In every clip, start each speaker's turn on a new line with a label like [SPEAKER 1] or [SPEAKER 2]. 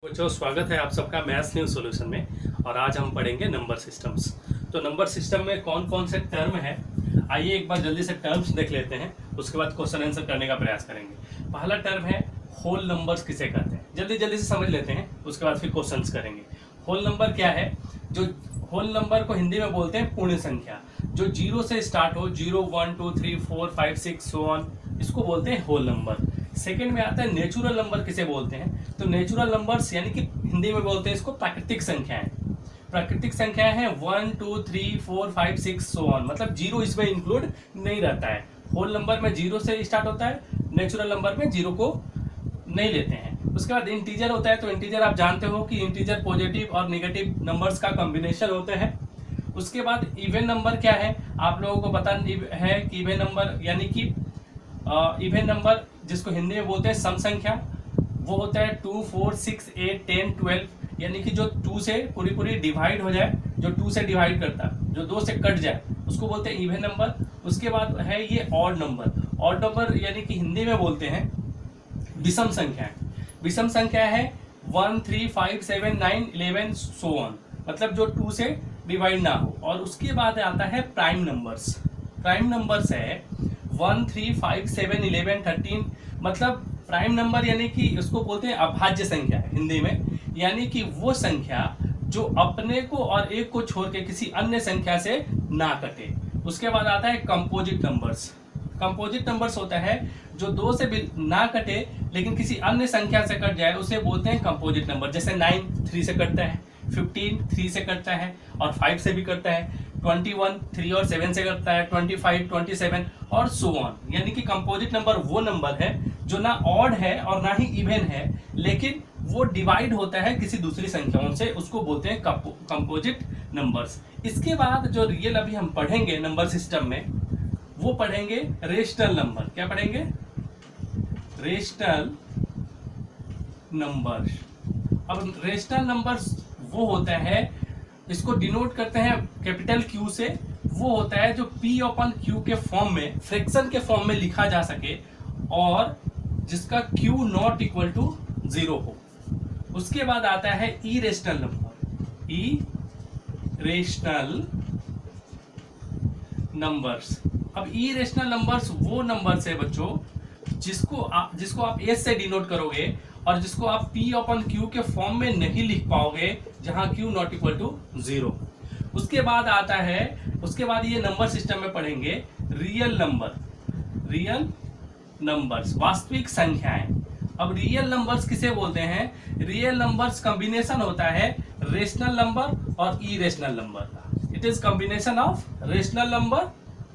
[SPEAKER 1] बच्चों, स्वागत है आप सबका मैथ्स न्यूज सॉल्यूशन में। और आज हम पढ़ेंगे नंबर सिस्टम्स। तो नंबर सिस्टम में कौन कौन से टर्म है, आइए एक बार जल्दी से टर्म्स देख लेते हैं, उसके बाद क्वेश्चन आंसर करने का प्रयास करेंगे। पहला टर्म है होल नंबर्स किसे कहते हैं, जल्दी जल्दी से समझ लेते हैं, उसके बाद फिर क्वेश्चंस करेंगे। होल नंबर क्या है? जो होल नंबर को हिंदी में बोलते हैं पूर्ण संख्या, जो जीरो से स्टार्ट हो, 0 1 2 3 4 5 6 सो ऑन, इसको बोलते हैं होल नंबर। सेकंड में आता है नेचुरल नंबर किसे बोलते हैं, तो नेचुरल नंबर्स यानी कि हिंदी में बोलते हैं इसको प्राकृतिक संख्याएं। प्राकृतिक संख्याएं हैं 1 2 3 4 5 6 सो ऑन, मतलब जीरो इसमें इंक्लूड नहीं रहता है। होल नंबर में जीरो से स्टार्ट होता है, नेचुरल नंबर में जीरो को नहीं लेते हैं। उसके बाद इंटीजर होता है, तो इंटीजर आप जानते हो कि इंटीजर पॉजिटिव और नेगेटिव नंबर्स का कॉम्बिनेशन होता है। उसके बाद इवन नंबर क्या है, आप लोगों को पता है कि इवन नंबर यानी कि इवन नंबर जिसको हिंदी में बोलते हैं सम संख्या, वो होता है 2 4 6 8 10 12, यानी कि जो 2 से पूरी डिवाइड हो जाए, जो 2 से डिवाइड करता है, जो 2 से कट जाए, उसको बोलते हैं इवन नंबर। उसके बाद है ये ऑड नंबर। ऑड नंबर यानी कि हिंदी में बोलते हैं विषम संख्याएं। विषम संख्या है 1 3 5 7 9 11 सो ऑन, मतलब जो 2 से डिवाइड ना हो। और उसके बाद आता है प्राइम नंबर्स। प्राइम नंबर्स है 1 3 5 7 11 13, मतलब प्राइम नंबर यानी कि उसको बोलते हैं अभाज्य संख्या हिंदी में, यानी कि वो संख्या जो अपने को और एक को छोड़ के किसी अन्य संख्या से ना कटे। उसके बाद आता है कंपोजिट नंबर्स। कंपोजिट नंबर्स होता है जो 2 से ना कटे लेकिन किसी अन्य संख्या से कट जाए, उसे बोलते हैं कंपोजिट नंबर। जैसे 9 3 से कटता है, 15 3 से कटता है और 5 से भी कटता है, 21 3 और 7 से कटता है, 25 27 और सो ऑन। यानी कि कंपोजिट नंबर वो नंबर है जो ना ऑड है और ना ही इवन है, लेकिन वो डिवाइड होता है किसी दूसरी संख्याओं से, उसको बोलते हैं कंपोजिट नंबर्स। इसके बाद जो रियल अभी हम पढ़ेंगे नंबर सिस्टम में, वो पढ़ेंगे रेशनल नंबर। क्या पढ़ेंगे? Rational numbers. अब रेशनल नंबर्स वो होता है, इसको डिनोट करते हैं कैपिटल क्यू से। वो होता है जो पी अपॉन क्यू के फॉर्म में, फ्रैक्शन के फॉर्म में लिखा जा सके और जिसका क्यू नॉट इक्वल टू 0 हो। उसके बाद आता है इरेशनल नंबर। Irrational numbers. अब इरेशनल नंबर्स वो नंबर्स है बच्चों जिसको आप एस से डिनोट करोगे और जिसको आप पी अपॉन क्यू के फॉर्म में नहीं लिख पाओगे, जहां क्यू नॉट इक्वल टू 0। उसके बाद आता है, उसके बाद ये नंबर सिस्टम में पढ़ेंगे रियल नंबर। रियल नंबर्स वास्तविक संख्याएं। अब रियल नंबर्स किसे बोलते हैं? रियल नंबर्स कॉम्बिनेशन होता है रेशनल नंबर और इरेशनल नंबर का। It is combination of rational number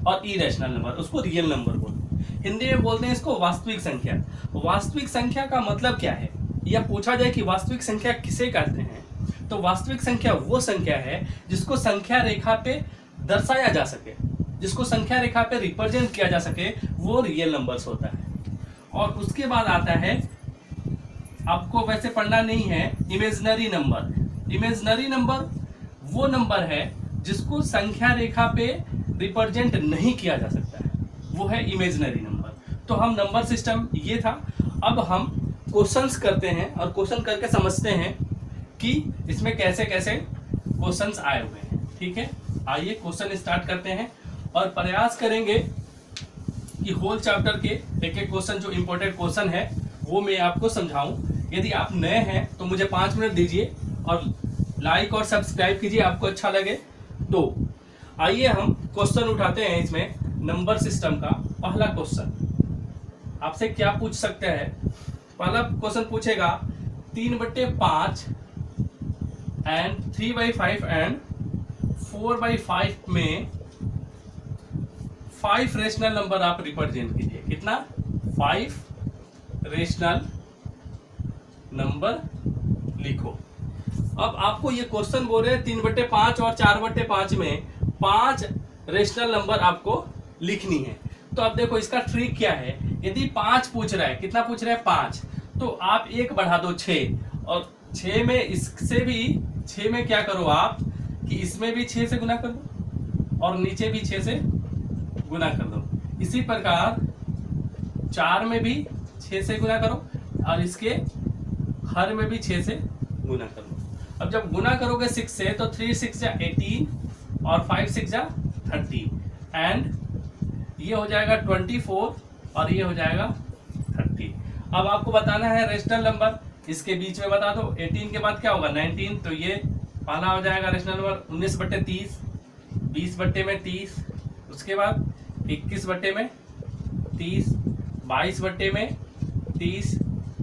[SPEAKER 1] और इरेशनल नंबर, उसको रियल नंबर बोलते हैं। हिंदी में बोलते हैं इसको वास्तविक संख्या। वास्तविक संख्या का मतलब क्या है, यह पूछा जाए कि वास्तविक संख्या किसे कहते हैं, तो वास्तविक संख्या वो संख्या है जिसको संख्या रेखा पे दर्शाया जा सके, जिसको संख्या रेखा पे रिप्रेजेंट किया जा सके, वो रियल नंबर्स होता है। और उसके बाद आता है, आपको वैसे पढ़ना नहीं है, इमेजिनरी नंबर। इमेजिनरी नंबर वो नंबर है जिसको संख्या रेखा पे रिप्रेजेंट नहीं किया जा सकता है, वो है इमेजिनरी नंबर। तो हम नंबर सिस्टम ये था। अब हम क्वेश्चंस करते हैं और क्वेश्चन करके समझते हैं कि इसमें कैसे कैसे क्वेश्चंस आए हुए हैं। ठीक है, आइए क्वेश्चन स्टार्ट करते हैं और प्रयास करेंगे कि होल चैप्टर के एक एक क्वेश्चन जो इंपॉर्टेंट क्वेश्चन है वो मैं आपको समझाऊं। यदि आप नए हैं तो मुझे 5 मिनट दीजिए और लाइक और सब्सक्राइब कीजिए, आपको अच्छा लगे तो। आइए हम क्वेश्चन उठाते हैं इसमें नंबर सिस्टम का। पहला क्वेश्चन आपसे क्या पूछ सकते हैं? पहला क्वेश्चन पूछेगा 3/5 एंड 3/5 एंड 4/5 में 5 रेशनल नंबर आप रिप्रेजेंट कीजिए। कितना? 5 रेशनल नंबर लिखो। अब आपको ये क्वेश्चन बोल रहे हैं 3/5 और 4/5 में 5 रेशनल नंबर आपको लिखनी है। तो अब देखो इसका ट्रिक क्या है। यदि 5 पूछ रहा है, कितना पूछ रहा है? 5, तो आप 1 बढ़ा दो 6, और 6 में इससे भी 6 में क्या करो आप कि इसमें भी 6 से गुना कर दो और नीचे भी 6 से गुना कर दो। इसी प्रकार 4 में भी 6 से गुना करो और इसके हर में भी 6 से गुना कर लो। अब जब गुना करोगे 6 से तो 3 6 जा 18 और 5 6 जा 30 एंड ये हो जाएगा 24 और ये हो जाएगा 30। अब आपको बताना है रेशनल नंबर, इसके बीच में बता दो। 18 के बाद क्या होगा 19, तो ये पहला हो जाएगा रेशनल नंबर 19/30, 20/30, उसके बाद 21/30, 22/30,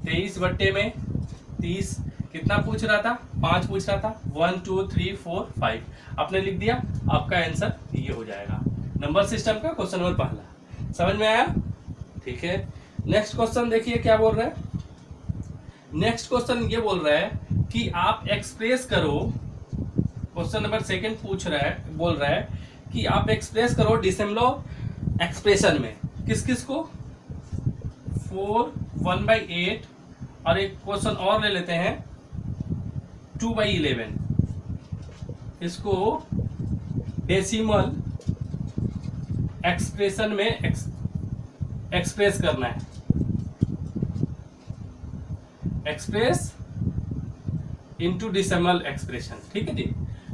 [SPEAKER 1] 23/30। कितना पूछ रहा था? 5 पूछ रहा था। 1 2 3 4 5 आपने लिख दिया, आपका आंसर ये हो जाएगा। नंबर सिस्टम का क्वेश्चन नंबर पहला समझ में आया? ठीक है, नेक्स्ट क्वेश्चन देखिए क्या बोल रहा है। नेक्स्ट क्वेश्चन ये बोल रहा है कि आप एक्सप्रेस करो, क्वेश्चन नंबर सेकंड बोल रहा है कि आप एक्सप्रेस करो डेसिमल एक्सप्रेशन में किस किस को, 4 1/8 और एक क्वेश्चन और ले लेते हैं 2/11। इसको डेसिमल एक्सप्रेशन में एक्सप्रेस करना है, एक्सप्रेस इनटू डेसिमल एक्सप्रेशन। ठीक है जी,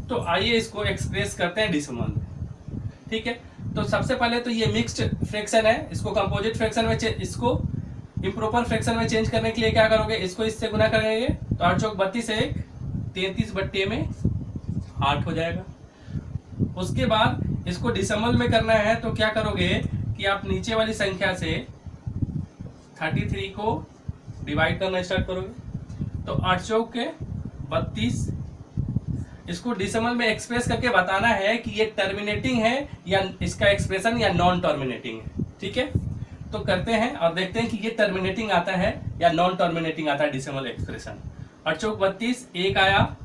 [SPEAKER 1] तो आइए इसको एक्सप्रेस करते हैं डेसिमल में। ठीक है, तो सबसे पहले तो ये मिक्स्ड फ्रैक्शन है, इसको कंपोजिट फ्रैक्शन में इसको इम्प्रॉपर फ्रैक्शन में चेंज करने के लिए क्या करोगे, इसको इससे गुना करेंगे तो 8 चौक 32 1 33/8 हो जाएगा। उसके बाद इसको डेसिमल में करना है तो क्या करोगे कि आप नीचे वाली संख्या से 33 को डिवाइड करना स्टार्ट करोगे, तो 8 चौक 32। इसको डेसिमल में एक्सप्रेस करके बताना है कि ये टर्मिनेटिंग है या इसका एक्सप्रेशन या नॉन टर्मिनेटिंग है। ठीक है, तो करते हैं और देखते हैं कि ये टर्मिनेटिंग आता है या नॉन टर्मिनेटिंग आता है डेसिमल एक्सप्रेशन। 8 चौक 32 1 आया,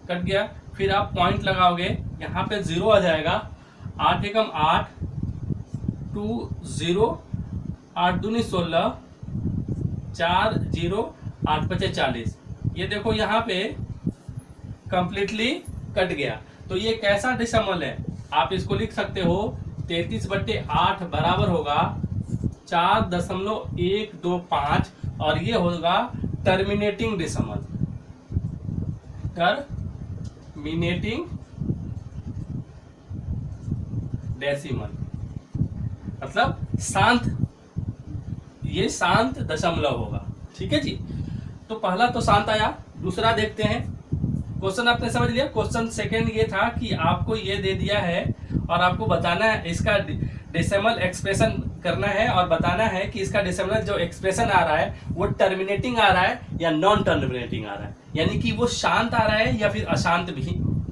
[SPEAKER 1] कट गया, फिर आप पॉइंट लगाओगे, यहाँ पे 0 आ जाएगा। 8 एकम 8, 2 0, 8 दूनी 16, 4 0, 8 पचे 40। ये देखो यहाँ पे कंप्लीटली कट गया। तो ये कैसा डेसिमल है, आप इसको लिख सकते हो 33/8 बराबर होगा 4.125 और ये होगा टर्मिनेटिंग डेसिमल। टर्मिनेटिंग डेसिमल मतलब शांत, ये शांत दशमलव होगा। ठीक है जी, तो पहला तो शांत आया। दूसरा देखते हैं, क्वेश्चन आपने समझ लिया। क्वेश्चन सेकंड ये था कि आपको ये दे दिया है और आपको बताना है, इसका डेसिमल एक्सप्रेशन करना है और बताना है कि इसका डेसिमल जो एक्सप्रेशन आ रहा है वो टर्मिनेटिंग आ रहा है या नॉन टर्मिनेटिंग आ रहा है, यानी कि वो शांत आ रहा है या फिर अशांत भी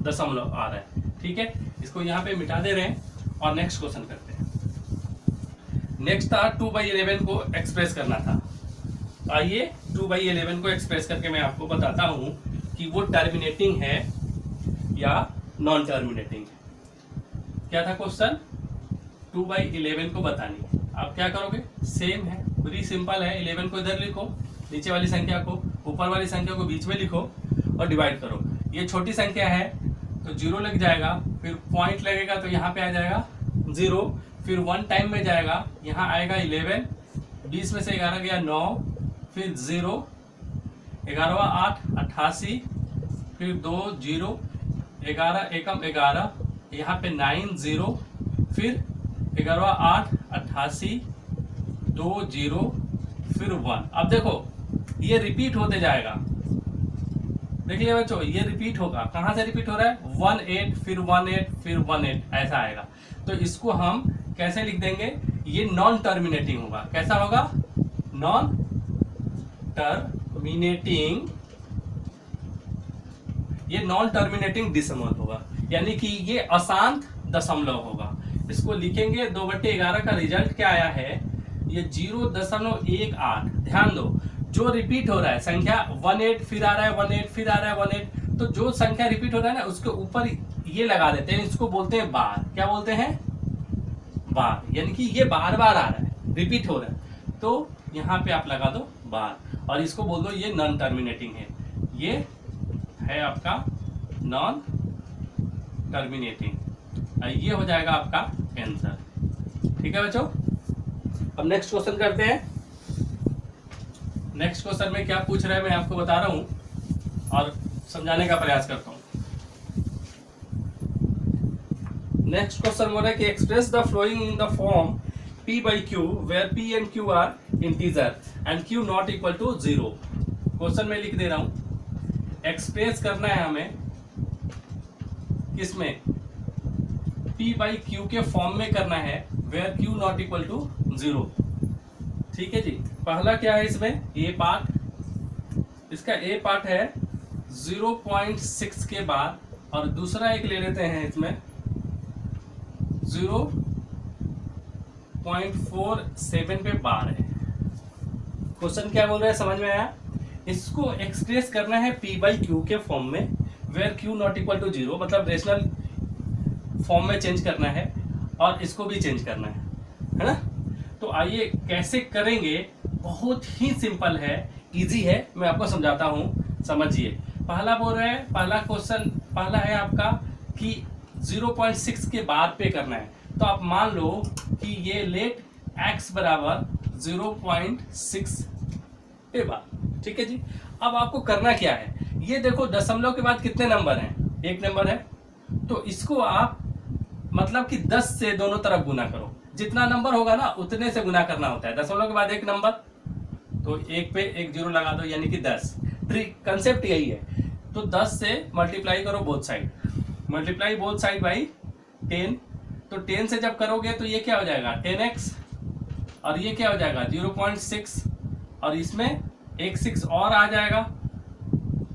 [SPEAKER 1] दशमलव आ रहा है। ठीक है, इसको यहाँ पे मिटा दे रहे हैं और नेक्स्ट क्वेश्चन करते हैं। नेक्स्ट था 2/11 को एक्सप्रेस करना था। आइए 2/11 को एक्सप्रेस करके मैं आपको बताता हूं कि वो टर्मिनेटिंग है या नॉन टर्मिनेटिंग है। क्या था क्वेश्चन? 2/11 को बतानी। आप क्या करोगे, सेम है, वेरी सिंपल है। 11 को इधर लिखो, नीचे वाली संख्या को, ऊपर वाली संख्या को बीच में लिखो और डिवाइड करो। ये छोटी संख्या है तो 0 लग जाएगा, फिर पॉइंट लगेगा तो यहाँ पे आ जाएगा 0, फिर 1 टाइम में जाएगा, यहाँ आएगा 11, 20 में से 11 गया 9, फिर 0, 11वां 8 88, फिर 2 0, 11 एकम 11, यहाँ पे 9 0, फिर 11वां 8 88, 2 0, फिर 1। अब देखो ये रिपीट होते जाएगा, देखिए बच्चों ये रिपीट होगा। कहाँ से रिपीट हो रहा है? 1 8, फिर 1 8, फिर 1 8, ऐसा आएगा। तो इसको हम कैसे लिख देंगे? ये नॉन टर्मिनेटिंग होगा। कैसा होगा? नॉन टर्मिनेटिंग, ये नॉन टर्मिनेटिंग डेसिमल होगा, यानी कि ये अशांत दशमलव होगा। इसको लिखेंगे 2/11 का रिजल्ट क्या आया है? ये 0.18। ध्यान दो, जो रिपीट हो रहा है संख्या 18 फिर आ रहा है 18 फिर आ रहा है 18, तो जो संख्या रिपीट हो रहा है ना उसके ऊपर ये लगा देते हैं, इसको बोलते हैं बार। क्या बोलते हैं? बार, यानी कि ये बार बार आ रहा है, रिपीट हो रहा है, तो यहाँ पे आप लगा दो बार और इसको बोल दो ये नॉन टर्मिनेटिंग है। ये है आपका नॉन टर्मिनेटिंग, ये हो जाएगा आपका आंसर। ठीक है बच्चों, अब नेक्स्ट क्वेश्चन करते हैं। नेक्स्ट क्वेश्चन में क्या पूछ रहा है मैं आपको बता रहा हूं और समझाने का प्रयास करता हूँ। नेक्स्ट क्वेश्चन बोल रहा है कि express the following in the form p by q where p and q are integer and q not equal to 0। Question में लिख दे रहा हूं, एक्सप्रेस करना है हमें किसमें, p by q के फॉर्म में करना है where q not equal to 0। ठीक है जी। पहला क्या है इसमें, a पार्ट, इसका a पार्ट है 0.6 के बाद, और दूसरा एक ले लेते हैं इसमें 0.47 पे बार है। क्वेश्चन क्या बोल रहे हैं समझ में आया। इसको एक्सप्रेस करना है p बाई क्यू के फॉर्म में where q not equal to 0, मतलब रेशनल फॉर्म में चेंज करना है और इसको भी चेंज करना है ना। तो आइए कैसे करेंगे, बहुत ही सिंपल है, इजी है, मैं आपको समझाता हूँ, समझिए। पहला बोल रहे हैं, पहला क्वेश्चन पहला है आपका कि 0.6 के बाद पे करना है। तो आप मान लो कि ये लेट x बराबर 0.6 पे बाद, ठीक है जी। अब आपको करना क्या है, ये देखो दशमलव के बाद कितने नंबर हैं, एक नंबर है, तो इसको आप मतलब कि 10 से दोनों तरफ गुना करो। जितना नंबर होगा ना उतने से गुना करना होता है। दशमलव के बाद एक नंबर, तो एक पे एक जीरो लगा दो, यानी कि 10। ट्रिक कंसेप्ट यही है। तो 10 से मल्टीप्लाई करो both side, multiply both side by 10। तो 10 से जब करोगे तो ये क्या हो जाएगा 10x, और ये क्या हो जाएगा 0.6, और इसमें एक 6 और आ जाएगा,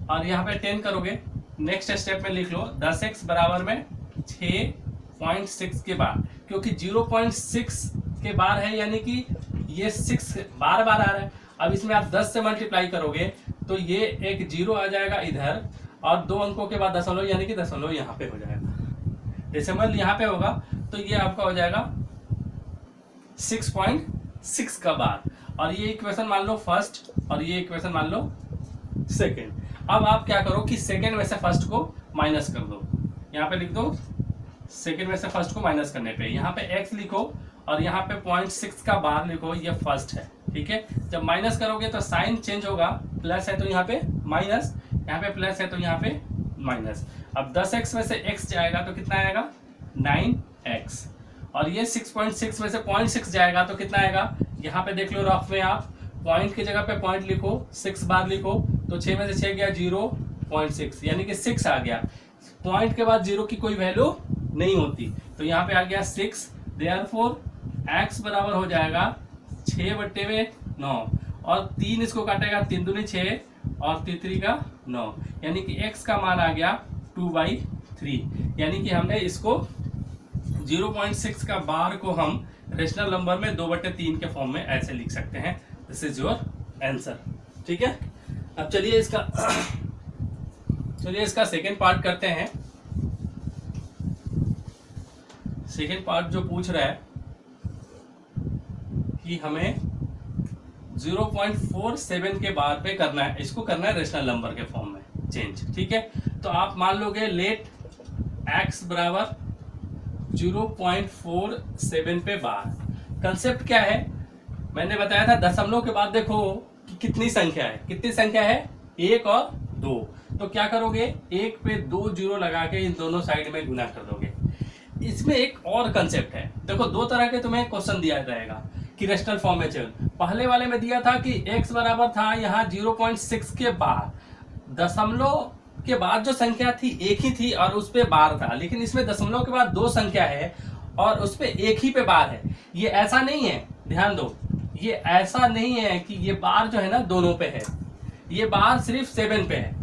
[SPEAKER 1] और यहाँ पे 10 करोगे। नेक्स्ट स्टेप में लिख लो 10x बराबर में 6.6 के बाद, क्योंकि 0.6 के बार है, यानी कि ये 6 बार बार आ रहा है। अब इसमें आप 10 से मल्टीप्लाई करोगे तो ये एक 0 आ जाएगा इधर, और 2 अंकों के बाद दशमलव, यानी कि दशमलव यहाँ पे हो जाएगा, डेसिमल यहाँ पे होगा, तो ये आपका हो जाएगा 6.6 का बार। और ये इक्वेशन मान लो फर्स्ट, और ये इक्वेशन मान लो सेकेंड। अब आप क्या करो कि सेकेंड में से फर्स्ट को माइनस कर दो, यहाँ पे लिख दो सेकेंड में से फर्स्ट को माइनस करने पे यहाँ पे x लिखो, और यहाँ पे 0.6 का बार लिखो, ये फर्स्ट है, ठीक है। जब माइनस करोगे तो साइन चेंज होगा, प्लस है तो यहाँ पे माइनस, यहाँ पे प्लस है तो यहाँ पे माइनस। अब 10x में से x जाएगा तो कितना आएगा 9x, और ये 6.6 में से 0.6 जाएगा तो कितना आएगा, यहाँ पे देख लो रफ में, आप पॉइंट की जगह पे पॉइंट लिखो, 6 बार लिखो, तो 6 में से 6 गया 0.6, यानी कि 6 आ गया। पॉइंट के बाद 0 की कोई वैल्यू नहीं होती, तो यहाँ पे आ गया 6। देयरफॉर x बराबर हो जाएगा 6/9, और 3 इसको काटेगा, 3 दूनी 6 और 3 का 9, यानी कि x का मान आ गया 2/3। यानी कि हमने इसको 0.6 का बार को हम रेशनल नंबर में 2/3 के फॉर्म में ऐसे लिख सकते हैं। दिस इज योर आंसर, ठीक है। अब चलिए इसका सेकेंड पार्ट करते हैं। सेकेंड पार्ट जो पूछ रहा है कि हमें 0.47 के बार पे करना है, इसको करना है रेशनल नंबर के फॉर्म में चेंज, ठीक है। तो आप मान लोगे लेट x बराबर 0.47 पे बार। कंसेप्ट क्या है, मैंने बताया था दशमलव के बाद देखो कि कितनी संख्या है, कितनी संख्या है 1 और 2, तो क्या करोगे 1 पे 2 जीरो लगा के इन दोनों साइड में गुना कर दोगे। इसमें एक और कंसेप्ट है, देखो 2 तरह के तुम्हें क्वेश्चन दिया जाएगा कि रेशनल फॉर्म में चल। पहले वाले में दिया था कि x बराबर था यहाँ 0.6 के बाद, दशमलव के बाद जो संख्या थी एक ही थी और उस पे बार था, लेकिन इसमें दशमलव के बाद 2 संख्या है और उस पे एक ही पे बार है। ये ऐसा नहीं है, ध्यान दो, ये ऐसा नहीं है कि ये बार जो है ना दोनों पे है, ये बार सिर्फ 7 पे है।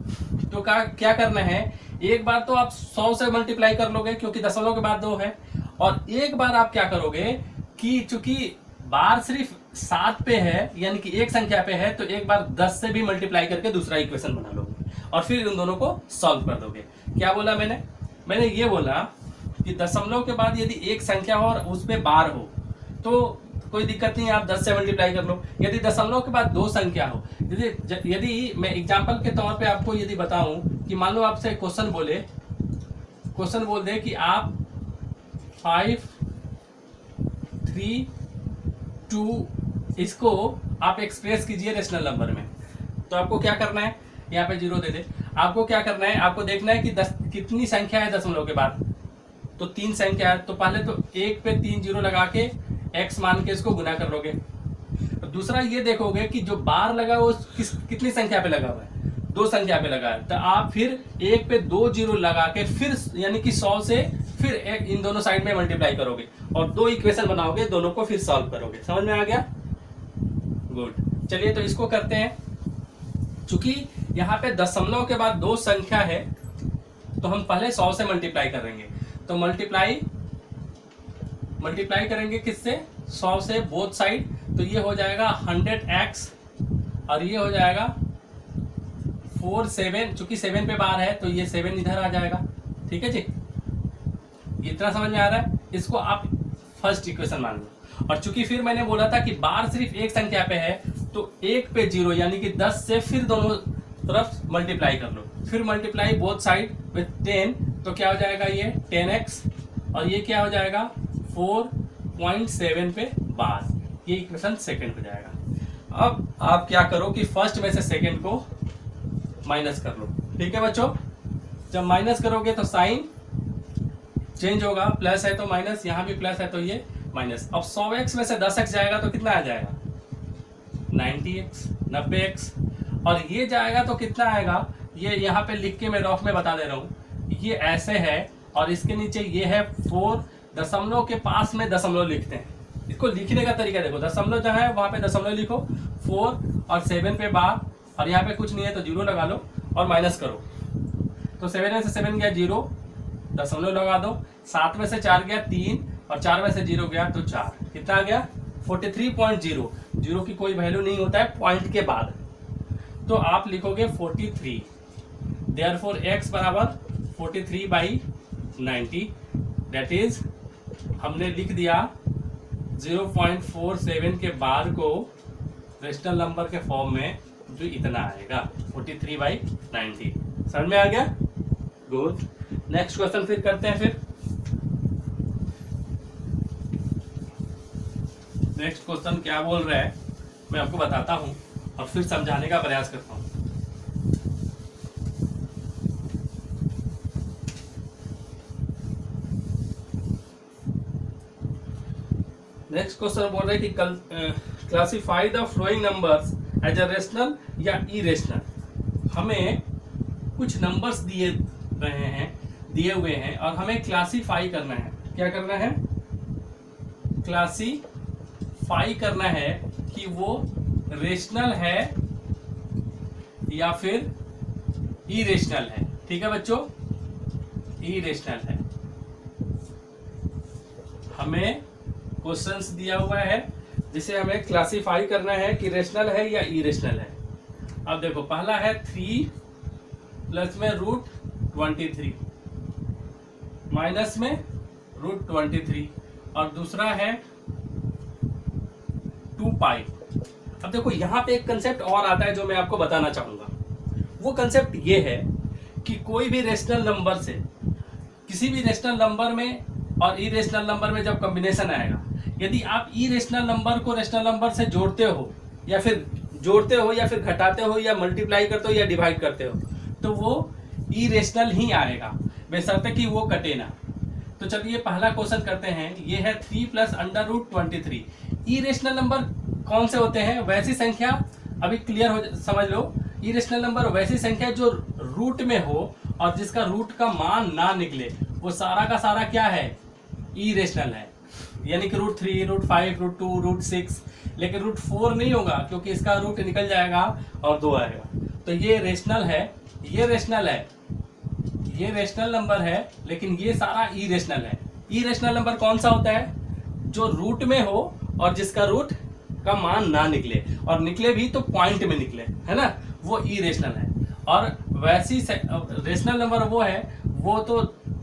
[SPEAKER 1] तो क्या करना है, एक बार तो आप 100 से मल्टीप्लाई कर लोगे क्योंकि दशमलव के बाद 2 है, और एक बार आप क्या करोगे कि चूंकि बार सिर्फ 7 पे है, यानी कि एक संख्या पे है, तो एक बार 10 से भी मल्टीप्लाई करके दूसरा इक्वेशन बना लोगे और फिर उन दोनों को सॉल्व कर दोगे। क्या बोला मैंने ये बोला कि दशमलव के बाद यदि एक संख्या हो और उस पे बार हो तो कोई दिक्कत नहीं है, आप 10 से मल्टीप्लाई कर लो। यदि दशमलव के बाद 2 संख्या हो, यदि मैं एग्जांपल के तौर पे आपको यदि बताऊं कि मान लो आपसे क्वेश्चन बोल दे कि आप 5, 3, 2 इसको आप एक्सप्रेस कीजिए रेशनल नंबर में, तो आपको क्या करना है, यहाँ पे 0 दे दे। आपको क्या करना है, आपको देखना है कि 10 कितनी संख्या है दशमलव के बाद। तो 3 संख्या है, तो पहले तो 1 पे 3 जीरो लगा के x मान के इसको गुना कर लोगे। दूसरा ये देखोगे कि जो बार लगा वो कितनी संख्या पे लगा हुआ है, 2 संख्या पे लगा है। तो आप फिर 1 पे 2 जीरो लगा के फिर यानी कि 100 से फिर इन दोनों साइड में मल्टीप्लाई करोगे और 2 इक्वेशन बनाओगे, दोनों को फिर सॉल्व करोगे। समझ में आ गया? गुड। चलिए तो इसको करते हैं। चूंकि यहाँ पे दशमलव के बाद 2 संख्या है तो हम पहले 100 से मल्टीप्लाई करेंगे। तो मल्टीप्लाई करेंगे किससे? 100 से बोथ साइड। तो ये हो जाएगा 100x और ये हो जाएगा 4 7, चूंकि 7 पे बार है तो ये 7 इधर आ जाएगा। ठीक है जी, इतना समझ में आ रहा है? इसको आप फर्स्ट इक्वेशन मान लो। और चूंकि फिर मैंने बोला था कि बार सिर्फ एक संख्या पे है तो 1 पे 0 यानी कि 10 से फिर दोनों तरफ मल्टीप्लाई कर लो। फिर मल्टीप्लाई बोथ साइड विथ 10, तो क्या हो जाएगा ये 10x और ये क्या हो जाएगा 4.7 पे बार। ये इक्वेशन सेकंड हो जाएगा। अब आप क्या करो कि फर्स्ट में से सेकंड को माइनस कर लो। ठीक है बच्चों, जब माइनस करोगे तो साइन चेंज होगा, प्लस है तो माइनस, यहाँ भी प्लस है तो ये माइनस। अब 100x में से 10x जाएगा तो कितना आ जाएगा 90x 90x। और ये जाएगा तो कितना आएगा, ये यहाँ पे लिख के मैं रफ में बता दे रहा हूँ। ये ऐसे है और इसके नीचे ये है 4, दशमलव के पास में दशमलव लिखते हैं। इसको लिखने का तरीका देखो, दशमलव जहाँ है वहाँ पे दशमलव लिखो, 4 और 7 पे बार, और यहाँ पे कुछ नहीं है तो 0 लगा लो और माइनस करो। तो 7 में से 7 गया 0, दशमलव लगा दो। 7 में से 4 गया 3 और 4 में से 0 गया तो 4, कितना आ गया 43.0। 0 की कोई वैल्यू नहीं होता है पॉइंट के बाद, तो आप लिखोगे 43। देयरफॉर x बराबर 43/90, दैट इज हमने लिख दिया 0.47 के बार को रेशनल नंबर के फॉर्म में, जो इतना आएगा 43/90। समझ में आ गया? गुड। नेक्स्ट क्वेश्चन फिर करते हैं। फिर नेक्स्ट क्वेश्चन क्या बोल रहा है मैं आपको बताता हूं और फिर समझाने का प्रयास करता हूं। नेक्स्ट क्वेश्चन बोल रहे हैं कि classify the following numbers as a rational या इरेशनल। हमें कुछ नंबर्स दिए हुए हैं और हमें क्लासिफाई करना है। क्या करना है? क्लासिफाई करना है कि वो रेशनल है या फिर इरेशनल है। ठीक है बच्चों, इरेशनल है। हमें क्वेश्चंस दिया हुआ है जिसे हमें क्लासिफाई करना है कि रेशनल है या इरेशनल है। अब देखो, पहला है 3 प्लस में √23 माइनस में √23 और दूसरा है 2π। अब देखो यहाँ पे एक कंसेप्ट और आता है जो मैं आपको बताना चाहूंगा। वो कंसेप्ट ये है कि कोई भी रेशनल नंबर से किसी भी रेशनल नंबर में और इरेशनल नंबर में जब कॉम्बिनेशन आएगा, यदि आप इरेशनल नंबर को रेशनल नंबर से जोड़ते हो या फिर घटाते हो या मल्टीप्लाई करते हो या डिवाइड करते हो, तो वो इरेशनल ही आएगा, बेशर्ते कि वो कटे ना। तो चलिए पहला क्वेश्चन करते हैं। ये है 3 प्लस √23। इरेशनल नंबर कौन से होते हैं? वैसी संख्या, अभी क्लियर हो समझ लो, इरेशनल नंबर वैसी संख्या जो रूट में हो और जिसका रूट का मान ना निकले, वो सारा का सारा क्या है? इरेशनल है। यानी कि √3, √5, √2, √6, लेकिन √4 नहीं होगा क्योंकि इसका रूट निकल जाएगा और 2 आएगा। तो ये रेशनल है, ये रेशनल है, ये रेशनल नंबर है, लेकिन ये सारा इरेशनल है। इरेशनल नंबर कौन सा होता है? जो रूट में हो और जिसका रूट का मान ना निकले, और निकले भी तो पॉइंट में निकले, है ना, वो इरेशनल है। और वैसी रेशनल नंबर वो है, वो तो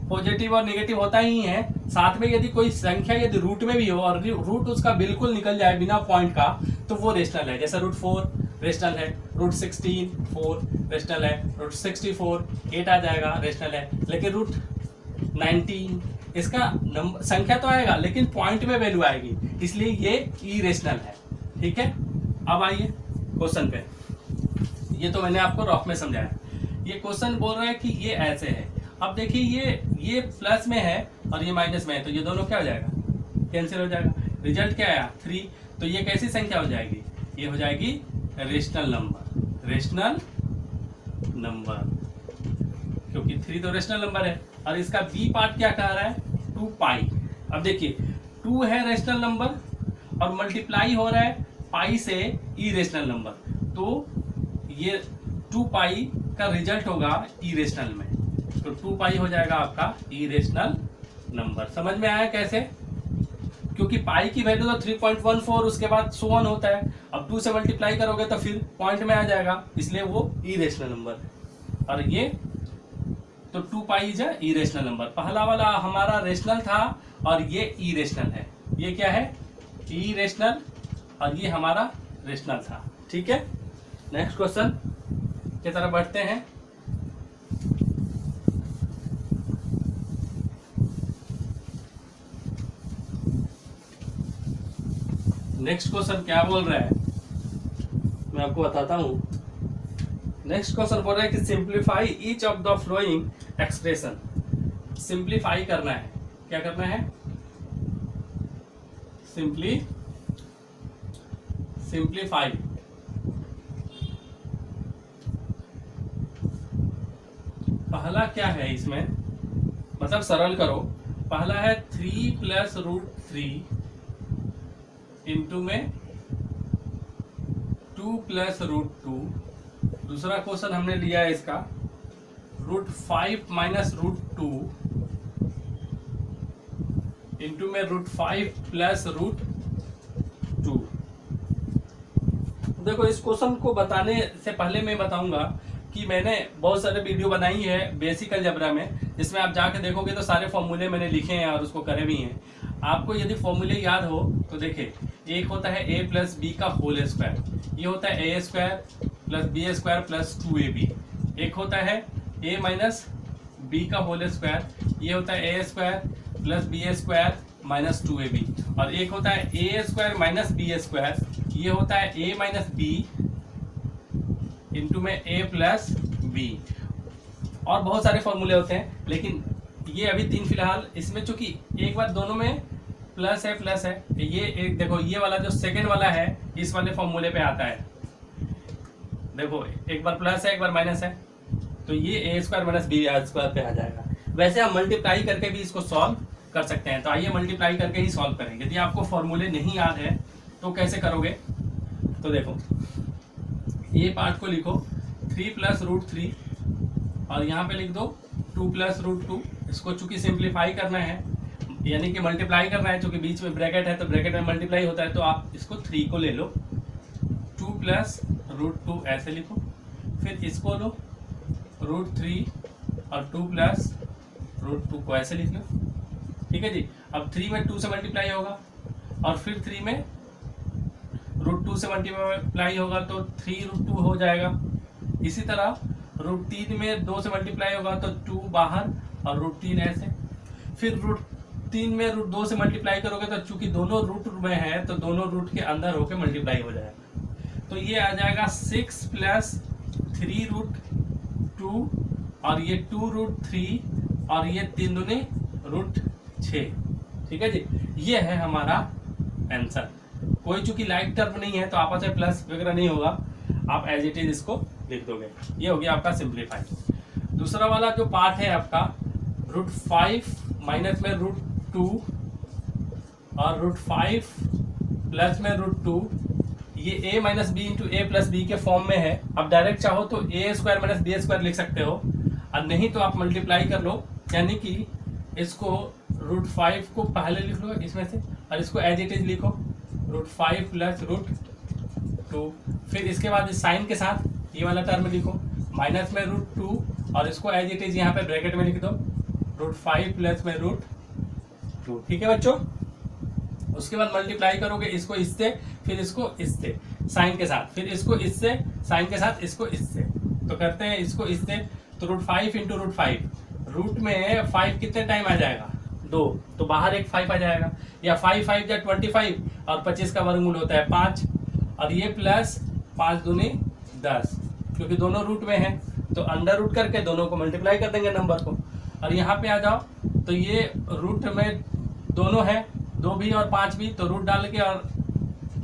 [SPEAKER 1] पॉजिटिव और नेगेटिव होता ही है, साथ में यदि कोई संख्या यदि रूट में भी हो और रूट उसका बिल्कुल निकल जाए बिना पॉइंट का, तो वो रेशनल है। जैसे √4 रेशनल है, √16 4 रेशनल है, √64 8 आ जाएगा, रेशनल है। लेकिन √19 इसका नंबर संख्या तो आएगा लेकिन पॉइंट में वैल्यू आएगी, इसलिए ये इरेशनल है। ठीक है, अब आइए क्वेश्चन पे। ये तो मैंने आपको रफ में समझाया। ये क्वेश्चन बोल रहा है कि ये ऐसे है। अब देखिए ये प्लस में है और ये माइनस में है, तो ये दोनों क्या हो जाएगा, कैंसिल हो जाएगा। रिजल्ट क्या आया 3, तो ये कैसी संख्या हो जाएगी, ये हो जाएगी रेशनल नंबर, रेशनल नंबर, क्योंकि 3 तो रेशनल नंबर है। और इसका बी पार्ट क्या कह रहा है 2 पाई। अब देखिए 2 है रेशनल नंबर और मल्टीप्लाई हो रहा है पाई से इरेशनल नंबर, तो ये 2 पाई का रिजल्ट होगा इरेशनल में, तो 2 पाई हो जाएगा आपका इरेशनल नंबर। समझ में आया कैसे, क्योंकि पाई की वैल्यू तो 3.14 उसके बाद 1 होता है। अब 2 से मल्टीप्लाई करोगे तो फिर पॉइंट में आ जाएगा, इसलिए वो इरेशनल नंबर है। और ये तो 2 पाई इज इरेशनल नंबर। पहला वाला हमारा रेशनल था और ये इरेशनल है, ये क्या है इरेशनल और ये हमारा रेशनल था। ठीक है, नेक्स्ट क्वेश्चन की तरफ बढ़ते हैं। नेक्स्ट क्वेश्चन क्या बोल रहा है मैं आपको बताता हूं। नेक्स्ट क्वेश्चन बोल रहा है कि simplify each of the flowing expression. Simplify करना है, क्या करना है, सिंप्लीफाई। पहला क्या है इसमें, मतलब सरल करो। पहला है 3 + √3 इंटू में 2 + √2। दूसरा क्वेश्चन हमने लिया है इसका √5 - √2 इंटू में √5 + √2। देखो इस क्वेश्चन को बताने से पहले मैं बताऊंगा कि मैंने बहुत सारे वीडियो बनाई है बेसिक अलजेब्रा में, जिसमें आप जाके देखोगे तो सारे फॉर्मूले मैंने लिखे हैं और उसको करे भी हैं। आपको यदि फॉर्मूले याद हो तो देखिए, एक होता है a + b का होल स्क्वायर, ये होता है a² + b² + 2ab। एक होता है a - b का होल स्क्वायर, ये होता है a² + b² - 2ab। और एक होता है a² - b², ये होता है a - b इंटू में a + b। और बहुत सारे फॉर्मूले होते हैं, लेकिन ये अभी 3 फिलहाल इसमें, चूंकि एक बार दोनों में प्लस है, ये एक देखो ये वाला जो सेकंड वाला है इस वाले फॉर्मूले पे आता है। देखो एक बार प्लस है एक बार माइनस है, तो ये a² - b² पे आ जाएगा। वैसे हम मल्टीप्लाई करके भी इसको सॉल्व कर सकते हैं, तो आइए मल्टीप्लाई करके ही सॉल्व करेंगे। यदि आपको फॉर्मूले नहीं याद है तो कैसे करोगे, तो देखो ये पार्ट को लिखो 3 + √3 और यहाँ पे लिख दो 2 + √2। इसको चूंकि सिंप्लीफाई करना है, यानी कि मल्टीप्लाई करना है, चूंकि बीच में ब्रैकेट है तो ब्रैकेट में मल्टीप्लाई होता है, तो आप इसको 3 को ले लो, 2 + √2 ऐसे लिखो, फिर इसको लो √3 और 2 + √2 को ऐसे लिख लो। ठीक है जी। अब 3 में 2 से मल्टीप्लाई होगा और फिर 3 में √2 से मल्टीप्लाई होगा तो 3√2 हो जाएगा। इसी तरह √3 में 2 से मल्टीप्लाई होगा तो 2 बाहर और √3 ऐसे। फिर √3 में √2 से मल्टीप्लाई करोगे तो चूंकि दोनों रूट में है तो दोनों रूट के अंदर होके मल्टीप्लाई हो जाएगा, तो ये आ जाएगा 6 + 3√2 और ये 2√3 और ये 3 दूनी √6। ठीक है जी, ये है हमारा आंसर। कोई चूंकि लाइक टर्म नहीं है तो आपस में प्लस वगैरह नहीं होगा, आप एज इट इज इसको लिख दोगे। ये हो गया आपका सिंप्लीफाई। दूसरा वाला जो पार्ट है आपका √5 माइनस में √2 और √5 प्लस में √2, ये a - b into a + b के फॉर्म में है। अब डायरेक्ट चाहो तो a² - b² लिख सकते हो, और नहीं तो आप मल्टीप्लाई कर लो, यानी कि इसको √5 को पहले लिख लो इसमें से और इसको एज इट इज लिखो √5 + √2। फिर इसके बाद इस साइन के साथ ये वाला टर्म लिखो माइनस में √2 और इसको एज इट इज यहाँ पे ब्रैकेट में लिख दो √5 प्लस में √2। ठीक है बच्चों। उसके बाद मल्टीप्लाई करोगे इसको इससे, फिर इसको इससे साइन के साथ, फिर इसको इससे साइन के साथ, इसको इससे। तो करते हैं इसको इससे, तो √5 × √5, रूट में 5 कितने टाइम आ जाएगा 2, तो बाहर एक 5 आ जाएगा, या 5 × 5 = 25 और 25 का वर्गमूल होता है 5, और ये प्लस 5 दूनी 10, क्योंकि दोनों रूट में है तो अंडर रूट करके दोनों को मल्टीप्लाई कर देंगे नंबर को। और यहाँ पे आ जाओ तो ये रूट में दोनों है, 2 भी और 5 भी, तो रूट डाल के और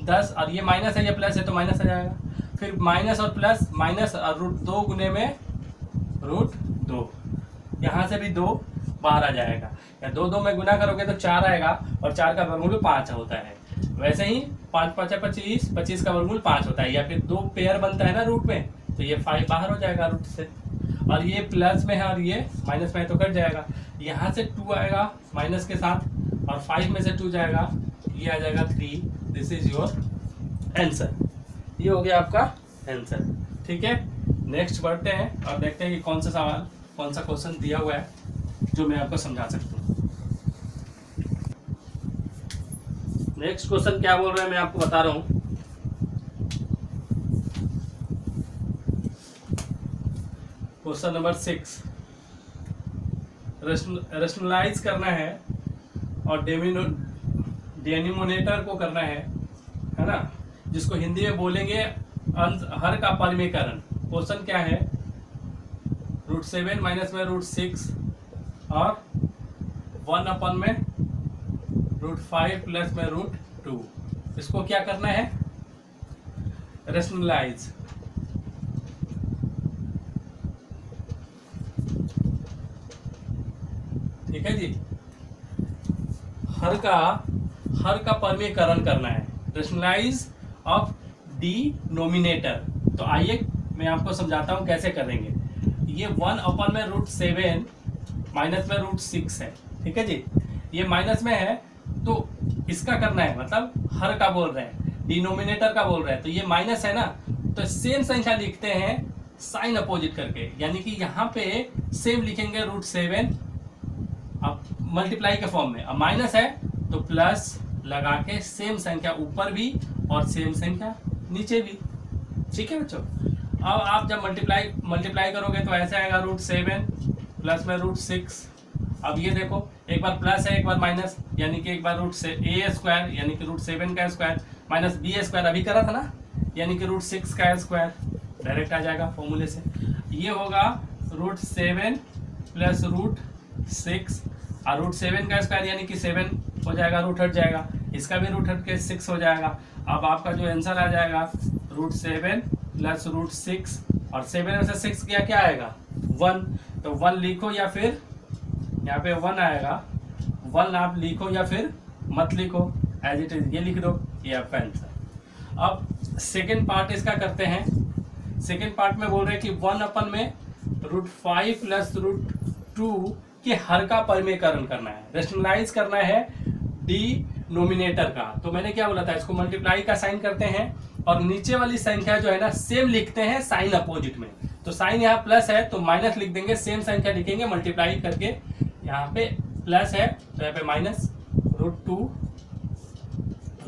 [SPEAKER 1] 10, और ये माइनस है ये प्लस है तो माइनस आ जाएगा। फिर माइनस और प्लस, माइनस और रूट 2 गुने में रूट 2, यहाँ से भी 2 बाहर आ जाएगा, या 2 में गुना करोगे तो 4 आएगा, और 4 का वर्गमूल 5 होता है। वैसे ही 5 5 है 25, 25 का वर्गमूल 5 होता है, या फिर 2 पेयर बनता है ना रूट में, तो ये 5 बाहर हो जाएगा रूट से। और ये प्लस में है और ये माइनस में है तो कट जाएगा। यहाँ से 2 आएगा माइनस के साथ, और 5 में से 2 जाएगा, ये आ जाएगा 3। This is your answer. ये हो गया आपका आंसर। ठीक है, नेक्स्ट बढ़ते हैं और देखते हैं कि कौन सा सवाल, कौन सा क्वेश्चन दिया हुआ है जो मैं आपको समझा सकता हूँ। नेक्स्ट क्वेश्चन क्या बोल रहे हैं मैं आपको बता रहा हूँ। क्वेश्चन नंबर 6, रेशनलाइज करना है और डेनोमिनेटर को करना है ना, जिसको हिंदी में बोलेंगे हर का परिमेयकरण। क्वेश्चन क्या है, √7 माइनस में √6 और 1 में √5 प्लस में √2, इसको क्या करना है, रेशनलाइज। ठीक है जी, हर का परिमेयकरण करना है, रेशनलाइज ऑफ डिनोमिनेटर। तो आइए मैं आपको समझाता हूं कैसे करेंगे। ये 1 में √7 माइनस में √6 है। ठीक है जी, ये माइनस में है तो इसका करना है, मतलब हर का बोल रहे हैं, डिनोमिनेटर का बोल रहे हैं, तो ये माइनस है ना, तो सेम संख्या लिखते हैं साइन अपोजिट करके, यानी कि यहाँ पे सेम लिखेंगे √7 अब मल्टीप्लाई के फॉर्म में। अब माइनस है तो प्लस लगा के सेम संख्या ऊपर भी और सेम संख्या नीचे भी। ठीक है बच्चों, अब आप जब मल्टीप्लाई करोगे तो ऐसे आएगा √7 प्लस में √6। अब ये देखो, एक बार प्लस है एक बार माइनस, यानी कि एक बार √a² यानी कि √7 का स्क्वायर माइनस b² अभी करा था ना, यानी कि √6 का स्क्वायर डायरेक्ट आ जाएगा फॉर्मूले से। ये होगा √7 प्लस √6 और √7 का स्क्वायर यानी कि 7 हो जाएगा, रूट हट जाएगा, इसका भी रूट हट के 6 हो जाएगा। अब आपका जो आंसर आ जाएगा √7 प्लस √6, और 7 में से 6 गया क्या आएगा 1, तो 1 लिखो या फिर यहाँ पे 1 आएगा, 1 आप लिखो या फिर मत लिखो, एज इट इज ये लिख दो, ये आपका आंसर। अब सेकेंड पार्ट इसका करते हैं। सेकेंड पार्ट में बोल रहे हैं कि 1 में √5 प्लस √2 के हर का परिमेयकरण करना है, रेशनलाइज करना है डिनोमिनेटर का। तो मैंने क्या बोला था, इसको मल्टीप्लाई का साइन करते हैं और नीचे वाली संख्या जो है ना सेम लिखते हैं साइन अपोजिट में। तो साइन यहाँ प्लस है तो माइनस लिख देंगे, सेम संख्या लिखेंगे मल्टीप्लाई करके, यहाँ पे प्लस है तो यहाँ पे माइनस √2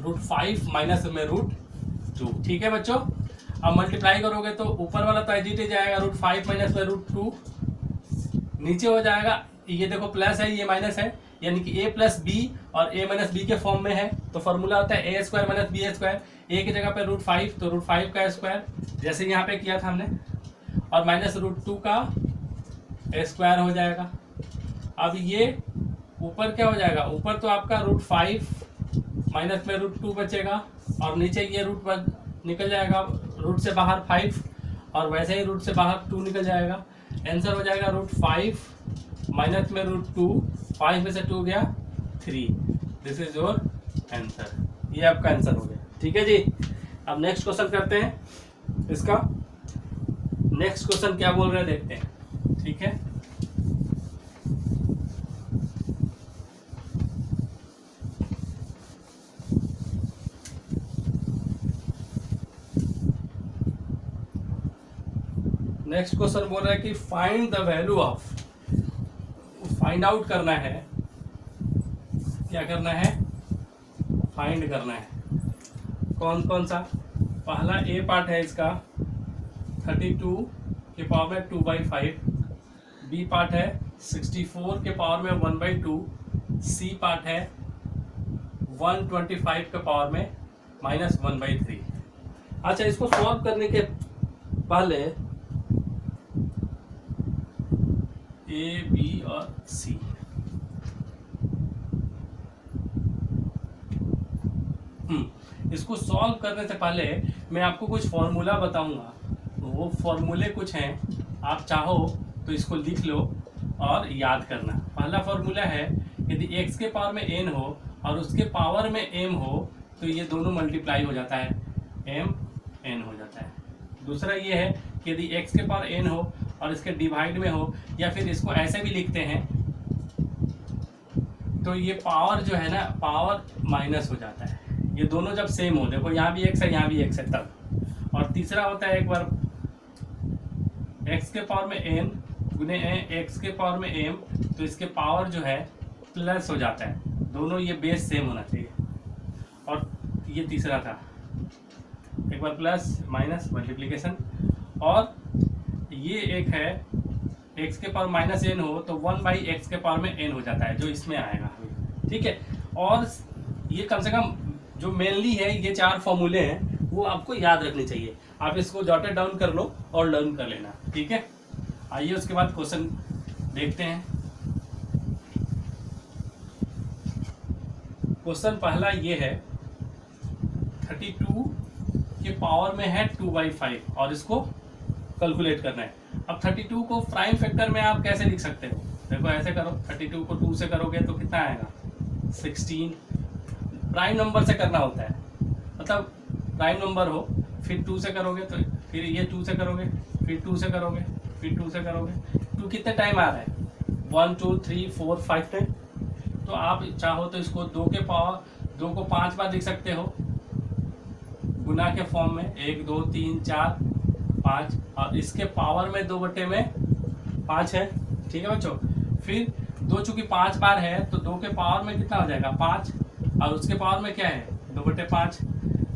[SPEAKER 1] √5 माइनस में √2। ठीक है बच्चों, अब मल्टीप्लाई करोगे तो ऊपर वाला तो एज जाएगा √5 माइनस में √2, नीचे हो जाएगा, ये देखो प्लस है ये माइनस है, यानी कि a प्लस बी और a माइनस बी के फॉर्म में है, तो फॉर्मूला होता है a² माइनस b²। a की जगह पे √5 तो √5 का स्क्वायर जैसे यहाँ पे किया था हमने, और माइनस √2 का स्क्वायर हो जाएगा। अब ये ऊपर क्या हो जाएगा, ऊपर तो आपका √5 माइनस में √2 बचेगा, और नीचे ये रूट निकल जाएगा, रूट से बाहर 5 और वैसे ही रूट से बाहर 2 निकल जाएगा। आंसर हो जाएगा √5 माइनस में √2, 5 में से 2 गया 3। दिस इज योर आंसर, ये आपका आंसर हो गया। ठीक है जी, अब नेक्स्ट क्वेश्चन करते हैं इसका। नेक्स्ट क्वेश्चन क्या बोल रहे हैं देखते हैं। ठीक है, नेक्स्ट क्वेश्चन बोल रहा है कि find the value of, find out करना है, क्या करना है, फाइंड करना है। कौन कौन सा, पहला ए पार्ट है इसका 32 के पावर में 2/5, बी पार्ट है 64 के पावर में 1/2, सी पार्ट है 125 के पावर में -1/3। अच्छा, इसको सॉल्व करने के पहले ए बी और सी। इसको सॉल्व करने से पहले मैं आपको कुछ फॉर्मूला बताऊंगा। वो फॉर्मूले कुछ हैं, आप चाहो तो इसको लिख लो और याद करना। पहला फॉर्मूला है, यदि x के पावर में n हो और उसके पावर में m हो तो ये दोनों मल्टीप्लाई हो जाता है, m n हो जाता है। दूसरा ये है कि यदि x के पावर n हो और इसके डिवाइड में हो, या फिर इसको ऐसे भी लिखते हैं तो ये पावर जो है ना, पावर माइनस हो जाता है। ये दोनों जब सेम हो, देखो यहाँ भी x है यहाँ भी x है तब। और तीसरा होता है एक बार x के पावर में n गुने x के पावर में m, तो इसके पावर जो है प्लस हो जाता है। दोनों ये बेस सेम होना चाहिए। और ये तीसरा था, एक बार प्लस माइनस मल्टीप्लिकेशन। और ये एक है x के पावर माइनस n हो तो 1/x के पावर में n हो जाता है, जो इसमें आएगा। ठीक है, और ये कम से कम जो मेनली है ये 4 फॉर्मूले हैं, वो आपको याद रखने चाहिए। आप इसको जॉटेड डाउन कर लो और लर्न कर लेना। ठीक है, आइए उसके बाद क्वेश्चन देखते हैं। क्वेश्चन पहला ये है, 32 के पावर में है 2/5 और इसको कैलकुलेट करना है। अब 32 को प्राइम फैक्टर में आप कैसे लिख सकते हो? देखो ऐसे करो, 32 को 2 से करोगे तो कितना आएगा 16। प्राइम नंबर से करना होता है, मतलब प्राइम नंबर हो, फिर 2 से करोगे तो फिर ये 2 से करोगे, फिर 2 से करोगे, फिर 2 से करोगे। 2 कितने टाइम आ रहा है? 1 2 3 4 5 टाइम। तो आप चाहो तो इसको 2 के पावर 2 को 5 बार लिख सकते हो गुना के फॉर्म में, 1 2 3 4 5, और इसके पावर में 2/5 है। ठीक है बच्चों, फिर 2 चूंकि 5 बार है तो 2 के पावर में कितना हो जाएगा 5, और उसके पावर में क्या है 2/5।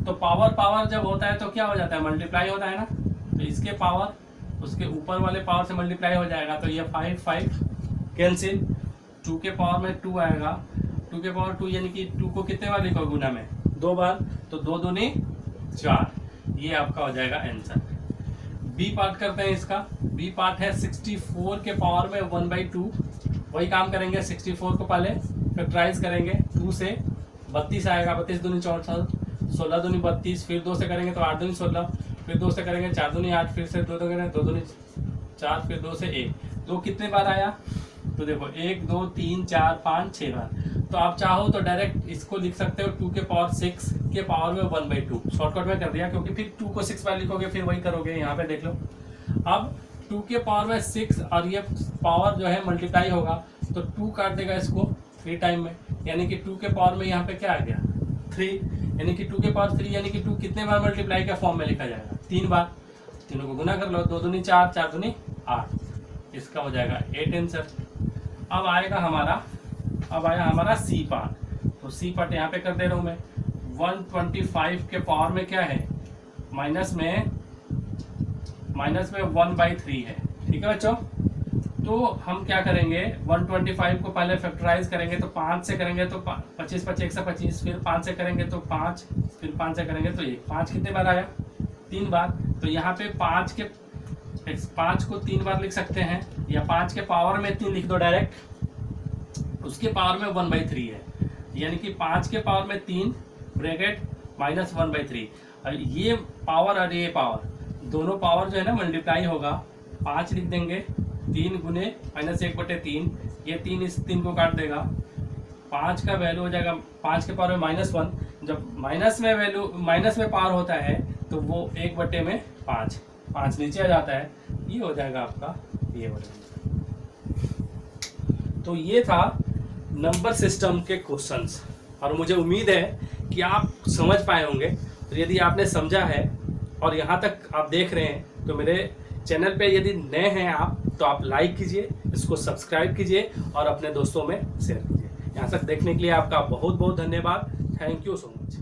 [SPEAKER 1] तो पावर जब होता है तो क्या हो जाता है, मल्टीप्लाई होता है ना। तो इसके पावर उसके ऊपर वाले पावर से मल्टीप्लाई हो जाएगा, तो ये 5 5 कैंसिल। 2 के पावर में 2 आएगा, 2 के पावर 2 यानी कि 2 को कितने बार लिखो गुना में 2 बार, तो 2 दूनी 4। ये आपका हो जाएगा आंसर। बी पार्ट करते हैं इसका। बी पार्ट है 64 के पावर में 1/2। वही काम करेंगे, 64 को पहले फैक्टराइज करेंगे 2 से, 32 आएगा, 32 दूनी 64, 16 दूनी 32, फिर 2 से करेंगे तो 8 दूनी 16, फिर 2 से करेंगे 4 दूनी 8, फिर से 2 करेंगे 2 दूनी 4, फिर 2 से 1। 2 कितने बार आया? तो देखो 1 2 3 4 5 6 बार। तो आप चाहो तो डायरेक्ट इसको लिख सकते हो 2 के पावर 6 के पावर में 1/2। शॉर्टकट में कर दिया, क्योंकि फिर 2 को 6 बार लिखोगे फिर वही करोगे। यहाँ पे देख लो, अब 2 के पावर में 6 और ये पावर जो है मल्टीप्लाई होगा, तो 2 काट देगा इसको 3 टाइम में, यानी कि 2 के पावर में यहाँ पे क्या आ गया 3, यानी कि 2 के पावर 3, यानी कि 2 कितने बार मल्टीप्लाई का फॉर्म में लिखा जाएगा 3 बार। तीनों को गुना कर लो, 2 दूनी 4, 4 दूनी 8, इसका हो जाएगा 8 आंसर। अब आया हमारा सी पार्ट। तो सी पार्ट यहाँ पे कर दे रहा हूँ मैं। 125 के पावर में क्या है, माइनस में 1/3 है। ठीक है बच्चों, तो हम क्या करेंगे, 125 को पहले फैक्टराइज करेंगे तो 5 से करेंगे तो 25 25 125, फिर 5 से करेंगे तो 5, फिर 5 से करेंगे तो 1। 5 कितने बार आया 3 बार। तो यहाँ पे 5 को 3 बार लिख सकते हैं, या 5 के पावर में 3 लिख दो डायरेक्ट। उसके पावर में 1/3 है, यानी कि 5 के पावर में 3 ब्रैकेट माइनस 1/3। और ये पावर और ये पावर दोनों पावर जो है ना मल्टीप्लाई होगा। 5 लिख देंगे, 3 गुने -1/3, ये 3 इस 3 को काट देगा। 5 का वैल्यू हो जाएगा 5 के पावर में -1। जब माइनस में पावर होता है तो वो 1/5, 5 नीचे आ जाता है, ये हो जाएगा आपका ये हो जाएगा। तो ये था नंबर सिस्टम के क्वेश्चंस, और मुझे उम्मीद है कि आप समझ पाए होंगे। तो यदि आपने समझा है और यहाँ तक आप देख रहे हैं तो मेरे चैनल पे यदि नए हैं आप तो आप लाइक कीजिए, इसको सब्सक्राइब कीजिए और अपने दोस्तों में शेयर कीजिए। यहाँ तक देखने के लिए आपका बहुत बहुत धन्यवाद। Thank you so much.